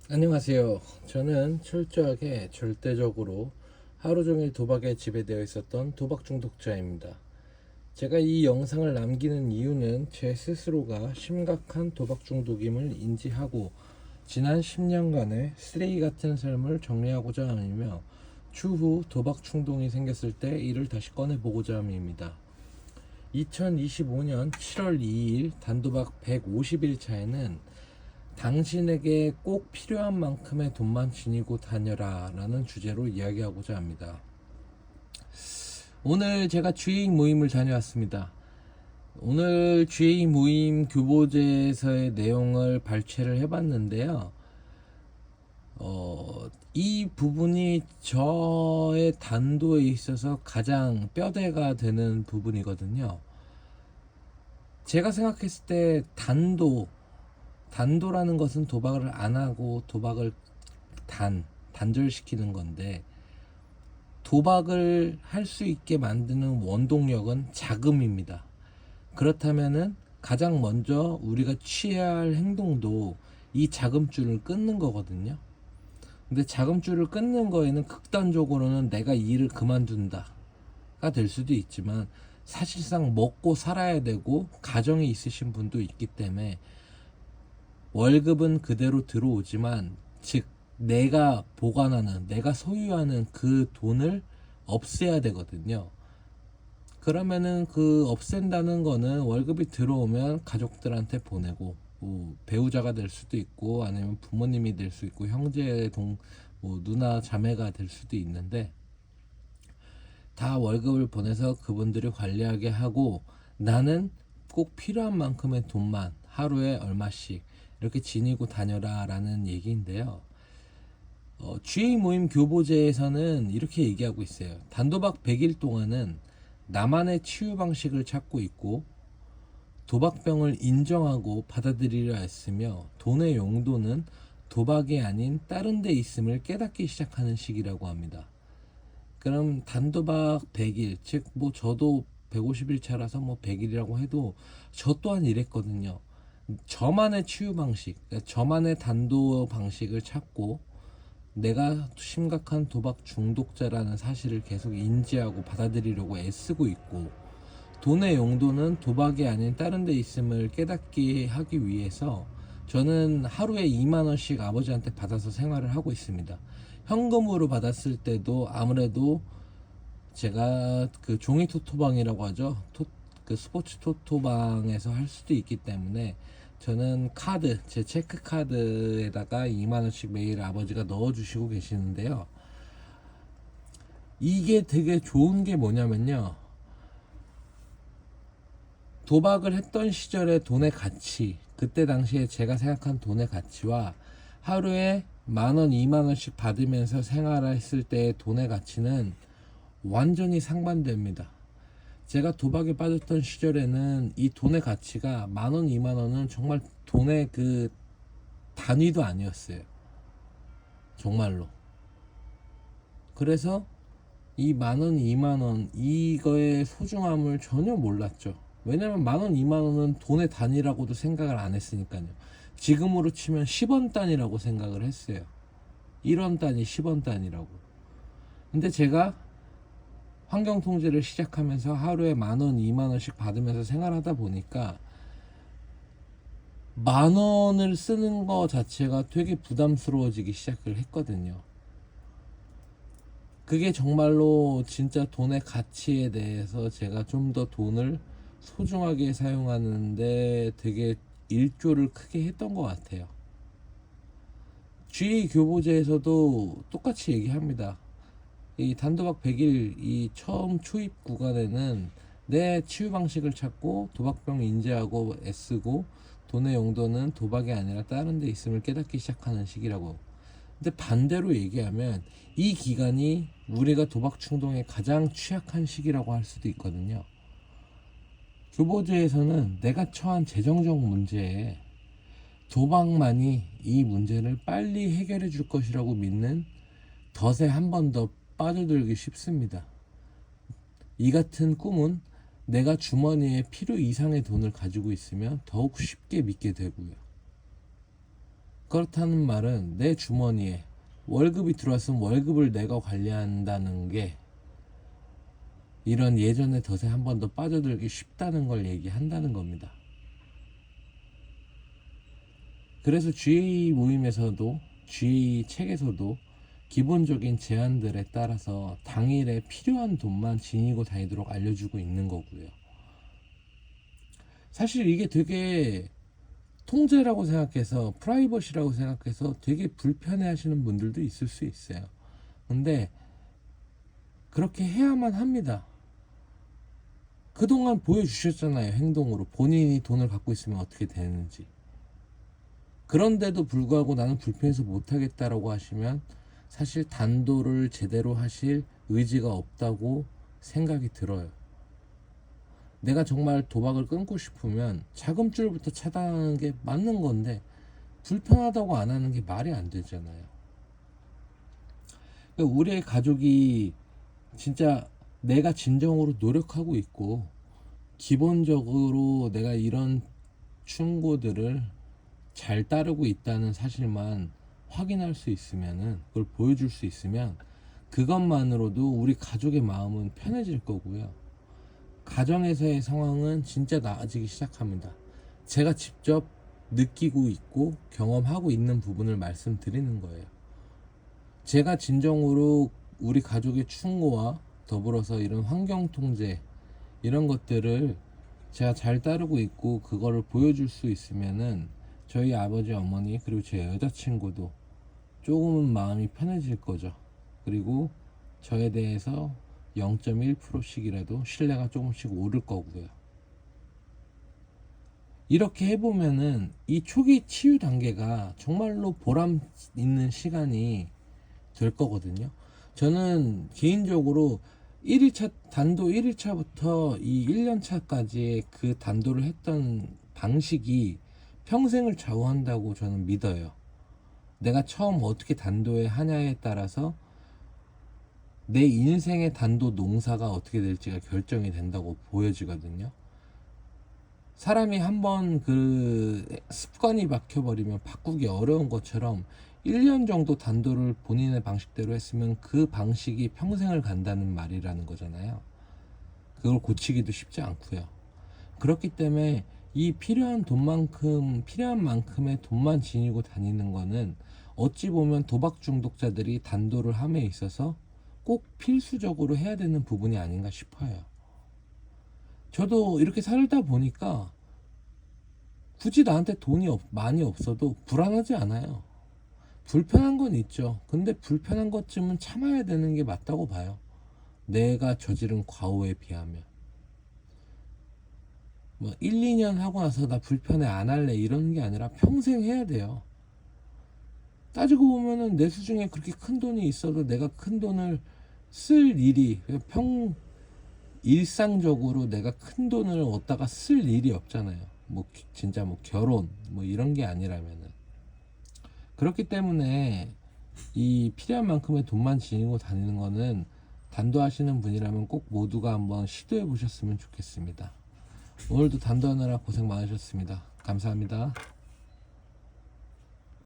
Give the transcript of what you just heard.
안녕하세요. 저는 철저하게 절대적으로 하루 종일 도박에 지배되어 있었던 도박 중독자입니다. 제가 이 영상을 남기는 이유는 제 스스로가 심각한 도박 중독임을 인지하고 지난 10년간의 쓰레기 같은 삶을 정리하고자 함이며 추후 도박 충동이 생겼을 때 이를 다시 꺼내보고자 함입니다. 2025년 7월 2일 단도박 150일 차에는 당신에게 꼭 필요한 만큼의 돈만 지니고 다녀라 라는 주제로 이야기하고자 합니다. 오늘 제가 GA 모임을 다녀왔습니다. 오늘 GA 모임 교보제에서의 내용을 발췌를 해봤는데요. 이 부분이 저의 단도에 있어서 가장 뼈대가 되는 부분이거든요. 제가 생각했을 때 단도라는 것은 도박을 안 하고 도박을 단절시키는 건데, 도박을 할 수 있게 만드는 원동력은 자금입니다. 그렇다면은 가장 먼저 우리가 취해야 할 행동도 이 자금줄을 끊는 거거든요. 근데 자금줄을 끊는 거에는 극단적으로는 내가 이 일을 그만둔다가 될 수도 있지만, 사실상 먹고 살아야 되고 가정이 있으신 분도 있기 때문에 월급은 그대로 들어오지만, 즉 내가 보관하는, 내가 소유하는 그 돈을 없애야 되거든요. 그러면은 그 없앤다는 거는 월급이 들어오면 가족들한테 보내고, 뭐 배우자가 될 수도 있고 아니면 부모님이 될 수 있고 형제 뭐 누나 자매가 될 수도 있는데, 다 월급을 보내서 그분들이 관리하게 하고 나는 꼭 필요한 만큼의 돈만 하루에 얼마씩 이렇게 지니고 다녀라 라는 얘기인데요. GA 모임 교보제에서는 이렇게 얘기하고 있어요. 단도박 100일 동안은 나만의 치유 방식을 찾고 있고 도박병을 인정하고 받아들이려 했으며, 돈의 용도는 도박이 아닌 다른 데 있음을 깨닫기 시작하는 시기라고 합니다. 그럼 단도박 100일, 즉 뭐 저도 150일 차라서 뭐 100일이라고 해도 저 또한 이랬거든요. 저만의 치유 방식, 그러니까 저만의 단도 방식을 찾고 내가 심각한 도박 중독자라는 사실을 계속 인지하고 받아들이려고 애쓰고 있고, 돈의 용도는 도박이 아닌 다른 데 있음을 깨닫게 하기 위해서 저는 하루에 2만 원씩 아버지한테 받아서 생활을 하고 있습니다. 현금으로 받았을 때도 아무래도 제가 그 종이 토토방이라고 하죠. 그 스포츠 토토방에서 할 수도 있기 때문에 저는 제 체크 카드에다가 2만 원씩 매일 아버지가 넣어 주시고 계시는데요. 이게 되게 좋은 게 뭐냐면요. 도박을 했던 시절의 돈의 가치, 그때 당시에 제가 생각한 돈의 가치와 하루에 만 원, 2만 원씩 받으면서 생활했을 때의 돈의 가치는 완전히 상반됩니다. 제가 도박에 빠졌던 시절에는 이 돈의 가치가 만 원, 2만 원은 정말 돈의 그 단위도 아니었어요. 정말로. 그래서 이 만 원, 2만 원 이거의 소중함을 전혀 몰랐죠. 왜냐면 만 원, 2만 원은 돈의 단위라고도 생각을 안 했으니까요. 지금으로 치면 10원 단위라고 생각을 했어요. 1원 단위, 10원 단위라고. 근데 제가 환경 통제를 시작하면서 하루에 만 원, 2만 원씩 받으면서 생활하다 보니까 만 원을 쓰는 거 자체가 되게 부담스러워지기 시작을 했거든요. 그게 정말로 진짜 돈의 가치에 대해서 제가 좀 더 돈을 소중하게 사용하는데 되게 일조를 크게 했던 것 같아요. GA 교보제에서도 똑같이 얘기합니다. 이 단도박 100일 이 처음 초입 구간에는 내 치유 방식을 찾고 도박병 인지하고 애쓰고 돈의 용도는 도박이 아니라 다른 데 있음을 깨닫기 시작하는 시기라고. 근데 반대로 얘기하면 이 기간이 우리가 도박 충동에 가장 취약한 시기라고 할 수도 있거든요. 교보제에서는 내가 처한 재정적 문제에 도박만이 이 문제를 빨리 해결해 줄 것이라고 믿는 덫에 한 번 더 빠져들기 쉽습니다. 이 같은 꿈은 내가 주머니에 필요 이상의 돈을 가지고 있으면 더욱 쉽게 믿게 되고요. 그렇다는 말은 내 주머니에 월급이 들어왔으면 월급을 내가 관리한다는 게 이런 예전의 덫에 한 번 더 빠져들기 쉽다는 걸 얘기한다는 겁니다. 그래서 GA 모임에서도 GA 책에서도 기본적인 제한들에 따라서 당일에 필요한 돈만 지니고 다니도록 알려주고 있는 거고요. 사실 이게 되게 통제라고 생각해서 프라이버시라고 생각해서 되게 불편해 하시는 분들도 있을 수 있어요. 근데 그렇게 해야만 합니다. 그동안 보여주셨잖아요. 행동으로 본인이 돈을 갖고 있으면 어떻게 되는지. 그런데도 불구하고 나는 불편해서 못하겠다라고 하시면 사실 단도를 제대로 하실 의지가 없다고 생각이 들어요. 내가 정말 도박을 끊고 싶으면 자금줄부터 차단하는 게 맞는 건데 불편하다고 안 하는 게 말이 안 되잖아요. 그러니까 우리의 가족이 진짜 내가 진정으로 노력하고 있고 기본적으로 내가 이런 충고들을 잘 따르고 있다는 사실만 확인할 수 있으면은, 그걸 보여줄 수 있으면 그것만으로도 우리 가족의 마음은 편해질 거고요. 가정에서의 상황은 진짜 나아지기 시작합니다. 제가 직접 느끼고 있고 경험하고 있는 부분을 말씀드리는 거예요. 제가 진정으로 우리 가족의 충고와 더불어서 이런 환경 통제 이런 것들을 제가 잘 따르고 있고 그거를 보여줄 수 있으면은 저희 아버지 어머니 그리고 제 여자친구도 조금은 마음이 편해질 거죠. 그리고 저에 대해서 0.1%씩이라도 신뢰가 조금씩 오를 거고요. 이렇게 해보면은 이 초기 치유 단계가 정말로 보람 있는 시간이 될 거거든요. 저는 개인적으로 1일차 단도 1일차부터 이 1년차까지의 그 단도를 했던 방식이 평생을 좌우한다고 저는 믿어요. 내가 처음 어떻게 단도에 하냐에 따라서 내 인생의 단도 농사가 어떻게 될지가 결정이 된다고 보여지거든요. 사람이 한번 그 습관이 박혀버리면 바꾸기 어려운 것처럼 1년 정도 단도를 본인의 방식대로 했으면 그 방식이 평생을 간다는 말이라는 거잖아요. 그걸 고치기도 쉽지 않고요. 그렇기 때문에 이 필요한 만큼의 돈만 지니고 다니는 거는 어찌 보면 도박 중독자들이 단도를 함에 있어서 꼭 필수적으로 해야 되는 부분이 아닌가 싶어요. 저도 이렇게 살다 보니까 굳이 나한테 돈이 많이 없어도 불안하지 않아요. 불편한 건 있죠. 근데 불편한 것쯤은 참아야 되는 게 맞다고 봐요. 내가 저지른 과오에 비하면. 뭐 1, 2년 하고 나서 나 불편해 안 할래 이러는 게 아니라 평생 해야 돼요. 따지고 보면은 내 수중에 그렇게 큰 돈이 있어도 내가 큰 돈을 쓸 일이 일상적으로 내가 큰 돈을 얻다가 쓸 일이 없잖아요. 뭐 진짜 뭐 결혼 뭐 이런 게 아니라면은. 그렇기 때문에 이 필요한 만큼의 돈만 지니고 다니는 거는 단도하시는 분이라면 꼭 모두가 한번 시도해 보셨으면 좋겠습니다. 오늘도 단도하느라 고생 많으셨습니다. 감사합니다.